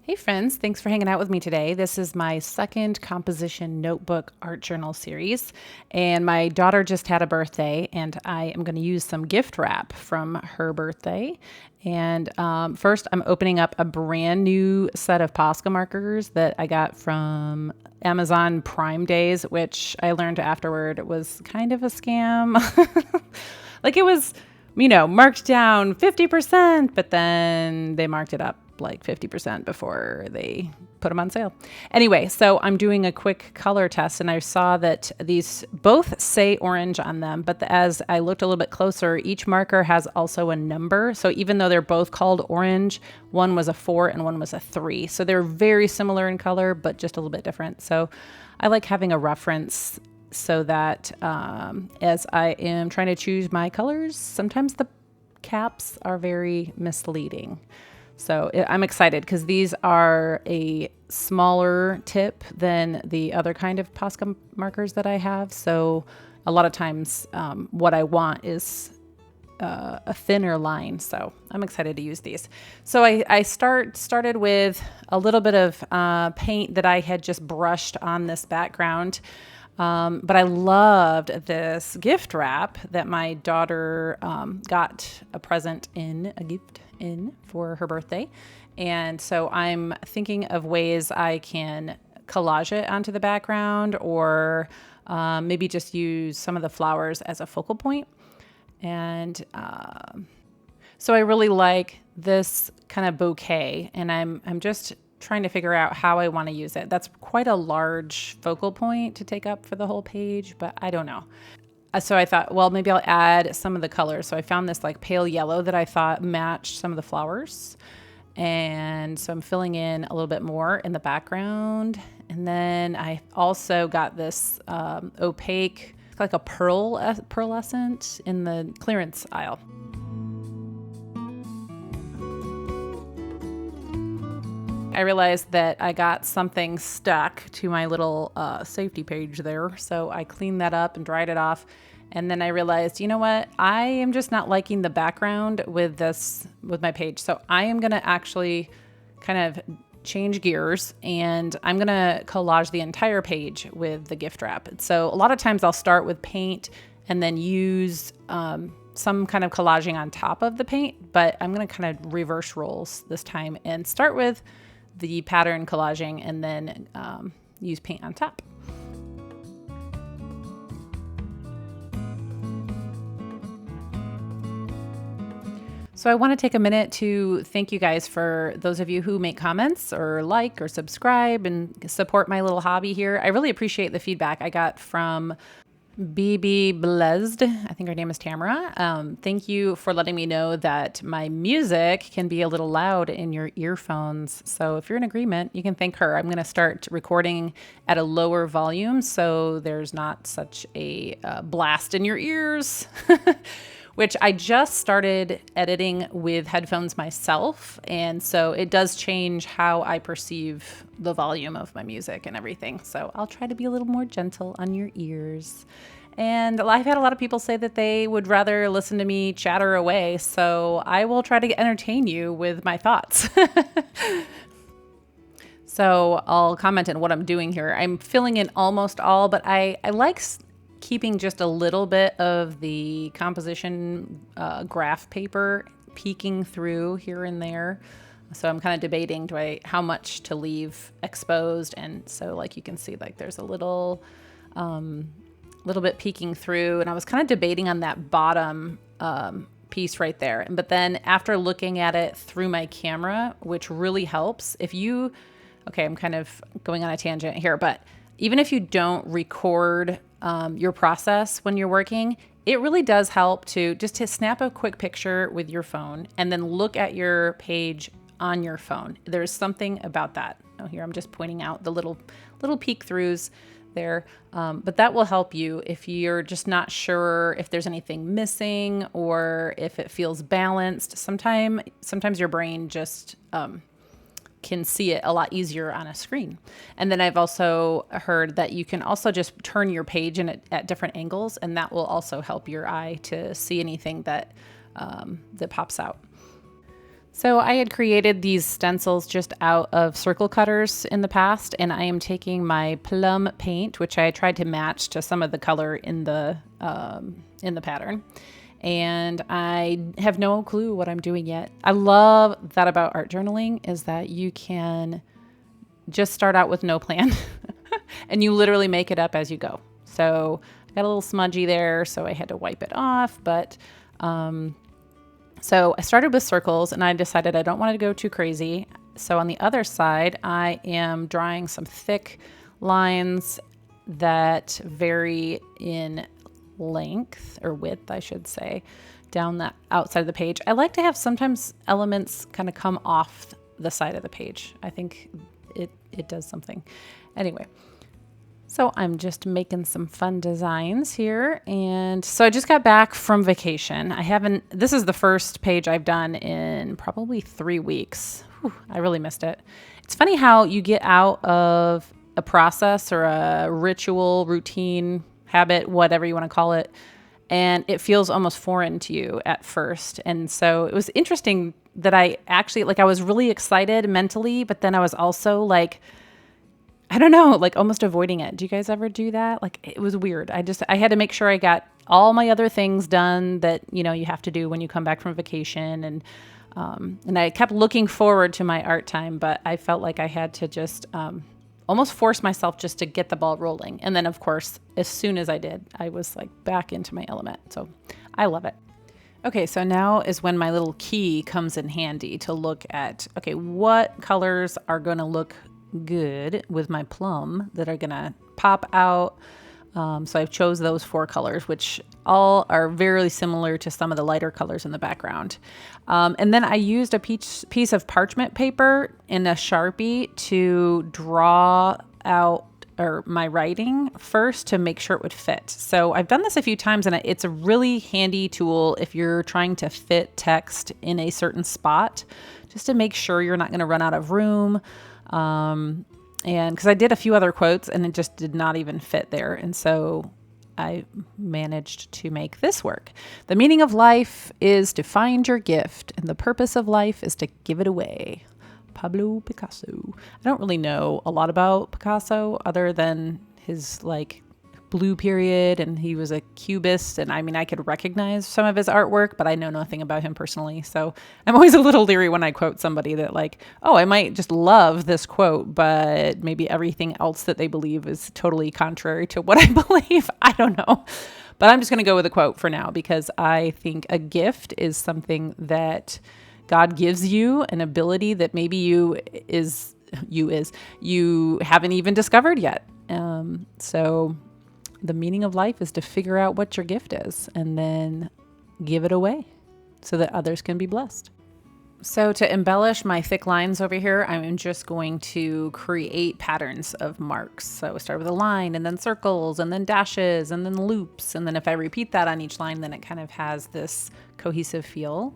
Hey friends, thanks for hanging out with me today. This is my second composition notebook art journal series, and my daughter just had a birthday, and I am going to use some gift wrap from her birthday. And first, I'm opening up a brand new set of Posca markers that I got from Amazon Prime Days, which I learned afterward was kind of a scam. Like it was, marked down 50%, but then they marked it up like 50% before they put them on sale. Anyway, so I'm doing a quick color test, and I saw that these both say orange on them, but as I looked a little bit closer, each marker has also a number. So even though they're both called orange, one was a 4 and one was a 3. So they're very similar in color, but just a little bit different. So I like having a reference so that as I am trying to choose my colors, sometimes the caps are very misleading. So I'm excited because these are a smaller tip than the other kind of Posca markers that I have. So a lot of times what I want is a thinner line. So I'm excited to use these. So I started with a little bit of paint that I had just brushed on this background. But I loved this gift wrap that my daughter got a gift in for her birthday. And so I'm thinking of ways I can collage it onto the background, or maybe just use some of the flowers as a focal point. And so I really like this kind of bouquet, and I'm just trying to figure out how I want to use it. That's quite a large focal point to take up for the whole page, but I don't know. So I thought, well, maybe I'll add some of the colors. So I found this like pale yellow that I thought matched some of the flowers. And so I'm filling in a little bit more in the background. And then I also got this opaque, like a pearlescent in the clearance aisle. I realized that I got something stuck to my little safety page there. So I cleaned that up and dried it off. And then I realized, you know what? I am just not liking the background with my page. So I am going to actually kind of change gears, and I'm going to collage the entire page with the gift wrap. So a lot of times I'll start with paint and then use some kind of collaging on top of the paint, but I'm going to kind of reverse roles this time and start with the pattern collaging and then use paint on top. So I want to take a minute to thank you guys for those of you who make comments or like or subscribe and support my little hobby here. I really appreciate the feedback I got from BB Blessed. I think her name is Tamara. Thank you for letting me know that my music can be a little loud in your earphones. So if you're in agreement, you can thank her. I'm going to start recording at a lower volume so there's not such a blast in your ears. Which I just started editing with headphones myself. And so it does change how I perceive the volume of my music and everything. So I'll try to be a little more gentle on your ears. And I've had a lot of people say that they would rather listen to me chatter away. So I will try to entertain you with my thoughts. So I'll comment on what I'm doing here. I'm filling in almost all, but I like keeping just a little bit of the composition graph paper peeking through here and there. So I'm kind of debating how much to leave exposed. And so like you can see, like there's a little bit peeking through, and I was kind of debating on that bottom piece right there. But then after looking at it through my camera, which really helps, I'm kind of going on a tangent here, but even if you don't record your process when you're working, it really does help to snap a quick picture with your phone and then look at your page on your phone. There's something about that. Oh, here I'm just pointing out the little peek throughs there. But that will help you if you're just not sure if there's anything missing or if it feels balanced. Sometimes your brain just can see it a lot easier on a screen. And then I've also heard that you can also just turn your page at different angles, and that will also help your eye to see anything that pops out. So I had created these stencils just out of circle cutters in the past, and I am taking my plum paint, which I tried to match to some of the color in the pattern. And I have no clue what I'm doing yet. I love that about art journaling is that you can just start out with no plan and you literally make it up as you go. So I got a little smudgy there, so I had to wipe it off, but so I started with circles and I decided I don't want to go too crazy. So on the other side, I am drawing some thick lines that vary in length or width, I should say, down the outside of the page. I like to have sometimes elements kind of come off the side of the page. I think it does something. Anyway, so I'm just making some fun designs here. And so I just got back from vacation. This is the first page I've done in probably 3 weeks. Whew, I really missed it. It's funny how you get out of a process or a ritual, routine, habit, whatever you want to call it, and it feels almost foreign to you at first. And so it was interesting that I actually, I was really excited mentally, but then I was also I don't know, almost avoiding it. Do you guys ever do that? It was weird. I had to make sure I got all my other things done that, you have to do when you come back from vacation. And I kept looking forward to my art time, but I felt like I had to just almost force myself just to get the ball rolling. And then, of course, as soon as I did, I was back into my element. So I love it. Okay, so now is when my little key comes in handy to look at, okay, what colors are going to look good with my plum that are going to pop out. So I've chose those 4 colors, which all are very similar to some of the lighter colors in the background. And then I used a piece of parchment paper and a Sharpie to draw out my writing first to make sure it would fit. So I've done this a few times, and it's a really handy tool if you're trying to fit text in a certain spot, just to make sure you're not going to run out of room. And because I did a few other quotes and it just did not even fit there. And so I managed to make this work. The meaning of life is to find your gift, and the purpose of life is to give it away. Pablo Picasso. I don't really know a lot about Picasso other than his blue period, and he was a cubist, and I could recognize some of his artwork, but I know nothing about him personally. So I'm always a little leery when I quote somebody that oh, I might just love this quote, but maybe everything else that they believe is totally contrary to what I believe. I don't know. But I'm just going to go with a quote for now, because I think a gift is something that God gives you, an ability that maybe you haven't even discovered yet. So the meaning of life is to figure out what your gift is and then give it away so that others can be blessed. So to embellish my thick lines over here, I'm just going to create patterns of marks. So start with a line and then circles and then dashes and then loops. And then if I repeat that on each line, then it kind of has this cohesive feel.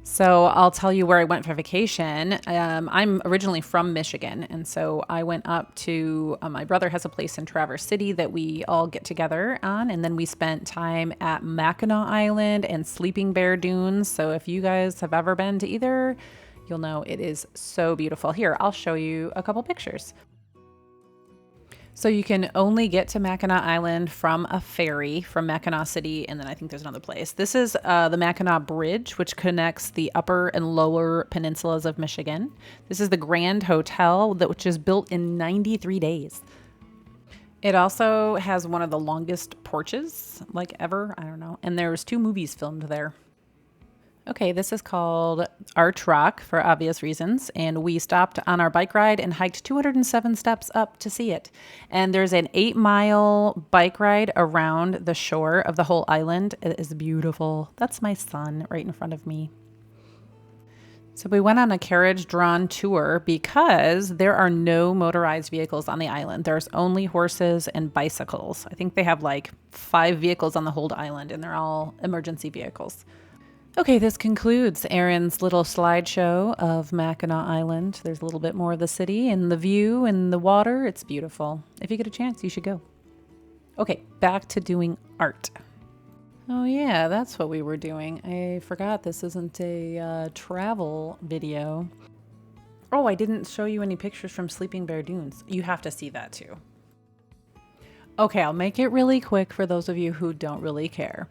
So I'll tell you where I went for vacation. I'm originally from Michigan, and so I went up to, my brother has a place in Traverse City that we all get together on, and then we spent time at Mackinac Island and Sleeping Bear Dunes. So if you guys have ever been to either, you'll know it is so beautiful. Here, I'll show you a couple pictures. So you can only get to Mackinac Island from a ferry from Mackinac City, and then I think there's another place. This is the Mackinac Bridge, which connects the upper and lower peninsulas of Michigan. This is the Grand Hotel, which is built in 93 days. It also has one of the longest porches, ever, I don't know, and there's 2 movies filmed there. Okay, this is called Arch Rock for obvious reasons, and we stopped on our bike ride and hiked 207 steps up to see it. And there's an 8-mile bike ride around the shore of the whole island. It is beautiful. That's my son right in front of me. So we went on a carriage-drawn tour because there are no motorized vehicles on the island. There's only horses and bicycles. I think they have 5 vehicles on the whole island, and they're all emergency vehicles. Okay, this concludes Erin's little slideshow of Mackinac Island. There's a little bit more of the city and the view and the water. It's beautiful. If you get a chance, you should go. Okay, back to doing art. Oh yeah, that's what we were doing. I forgot this isn't a travel video. Oh, I didn't show you any pictures from Sleeping Bear Dunes. You have to see that too. Okay, I'll make it really quick for those of you who don't really care.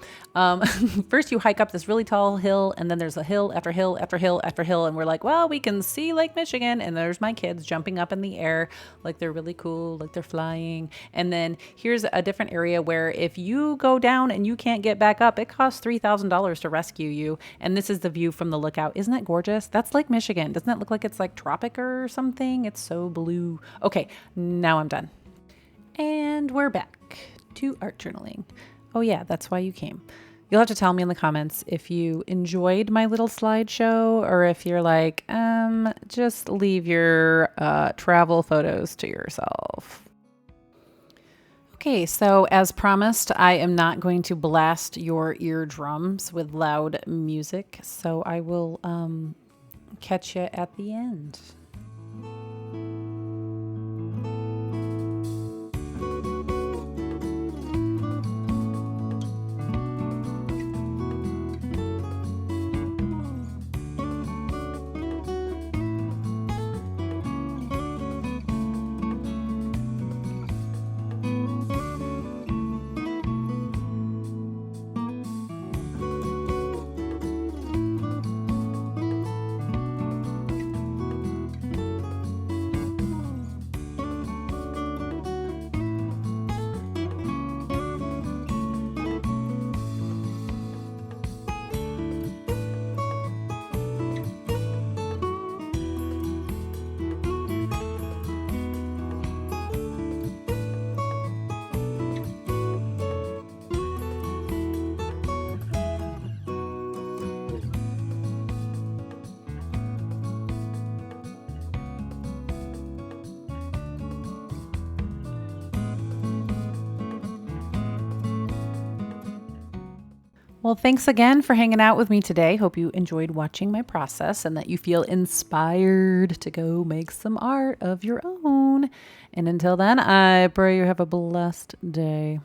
First, you hike up this really tall hill, and then there's a hill after hill after hill after hill, and we're like, well, we can see Lake Michigan, and there's my kids jumping up in the air like they're really cool, like they're flying. And then here's a different area where if you go down and you can't get back up, it costs $3,000 to rescue you. And this is the view from the lookout. Isn't it gorgeous? That's Lake Michigan. Doesn't it look like it's like tropic or something? It's so blue. Okay, now I'm done. And we're back to art journaling. Oh yeah, that's why you came. You'll have to tell me in the comments if you enjoyed my little slideshow or if you're like, just leave your travel photos to yourself. Okay, so as promised, I am not going to blast your eardrums with loud music, so I will catch you at the end. Well, thanks again for hanging out with me today. Hope you enjoyed watching my process and that you feel inspired to go make some art of your own. And until then, I pray you have a blessed day.